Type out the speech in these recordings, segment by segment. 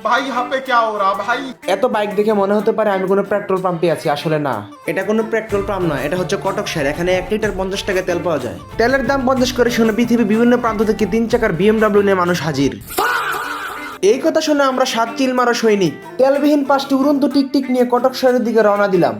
भाई यहाँ पे क्या हो रहा भाई। এত বাইক দেখে মনে হতে পারে আমি কোনো পেট্রোল পাম্পে আছি, আসলে না। এটা কোনো পেট্রোল পাম্প নয়, এটা হচ্ছে কটক শহর। এখানে 1 লিটার 50 টাকা তেল পাওয়া যায়। তেলের দাম 50 করে শুনে পৃথিবীর বিভিন্ন প্রান্ত থেকে 3 চাকার BMW নিয়ে মানুষ হাজির। এই কথা শুনে আমরা 7 চিল মারা সৈনিক তেলবিহীন 5টি উড়ন্ত টিকটিক নিয়ে কটক শহরের দিকে রওনা দিলাম।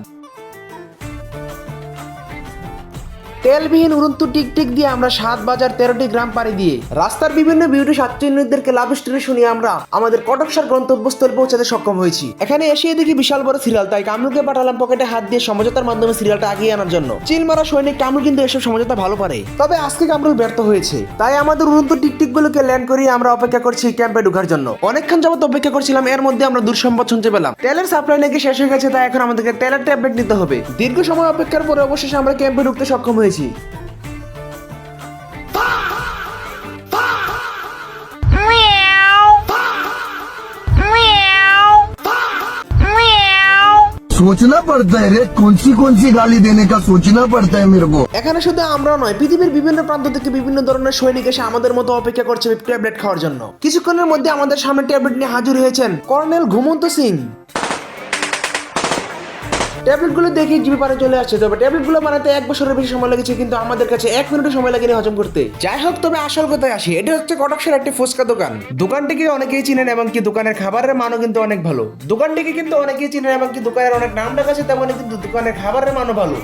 তেলবিহীন উড়ন্ত টিকটিক দিয়ে আমরা 7 বাজার 13টি গ্রাম পাড়ি দিয়ে রাস্তার বিভিন্ন বিউটি সাতচল্লিশদেরকে লাভ স্টোরি শুনিয়ে আমরা আমাদের কটক শহর গন্তব্যস্থলে পৌঁছাতে সক্ষম হয়েছি। এখানে এসে দেখি বিশাল বড় সিরিয়াল, তাই কামরুলকে পাঠালাম পকেটে হাত দিয়ে সমঝোতার মাধ্যমে সিরিয়ালটা আগিয়ে আনার জন্য। চিল মারা সৈনিক কামরুল কিন্তু এসব সমঝোতা ভালো পারে, তবে আজকে কামরুল ব্যর্থ হয়েছে। তাই আমাদের উড়ন্ত টিকটিক গুলোকে ল্যান্ড করিয়ে আমরা অপেক্ষা করছি ক্যাম্পে ঢোকার জন্য। অনেকক্ষণ যাবত অপেক্ষা করছিলাম, এর মধ্যে আমরা দুঃসংবাদ শুনতে পেলাম তেলের সাপ্লাই নাকি শেষ হয়ে গেছে, তাই এখন আমাদেরকে তেলের ট্যাবলেট নিতে হবে। দীর্ঘ সময় অপেক্ষার পরে অবশেষে আমরা ক্যাম্পে ঢুকতে সক্ষম হয়েছি। सोचना पड़ता है रे, कौन सी गाली देने का सोचना पड़ता है मेरे को। এখানে শুধু আমরা নয়, পৃথিবীর বিভিন্ন প্রান্ত থেকে বিভিন্ন ধরনের সৈনিক এসে আমাদের মতো অপেক্ষা করছে ট্যাবলেট খাওয়ার জন্য। কিছুক্ষণের মধ্যে আমাদের সামনে ট্যাবলেট নিয়ে হাজির হয়েছেন কর্নেল ঘুমন্ত সিং। ট্যাবলেটগুলো দেখে জিভে পানি চলে আসছে, তবে ট্যাবলেটগুলো বানাতে 1 বছরের বেশি সময় লেগেছে, কিন্তু আমাদের কাছে 1 মিনিটও সময় লাগেনি হজম করতে। যাই হোক, তবে আসল কথায় আসি, এটা হচ্ছে কটক শহরের একটি ফুচকা দোকান। দোকানটিকে অনেকেই চিনেন এবং কি দোকানের খাবারের মানও কিন্তু অনেক ভালো। দোকানটিকে কিন্তু অনেকেই চিনেন এবং কি দোকানের অনেক নাম ডাক আছে, তেমনই কিন্তু দোকানের খাবারের মানও ভালো।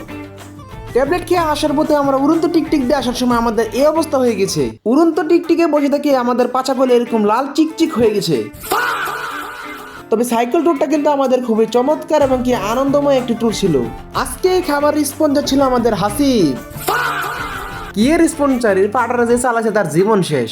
ট্যাবলেট খেয়ে আসার পথে আমরা উড়ন্ত টিকটিক দিয়ে আসার সময় আমাদের এই অবস্থা হয়ে গেছে। উড়ন্ত টিকটিকে বসে থেকে আমাদের পাছা বলে এরকম লাল চিকচিক হয়ে গেছে। তবে সাইকেল ট্যুরটা কিন্তু আমাদের খুবই চমৎকার এবং কি আনন্দময় একটি ট্যুর ছিল। আজকে এই খাবার স্পন্সর ছিল আমাদের হাসিব। কি এর স্পন্সর, পাটারা যে চালাচ্ছে তার জীবন শেষ।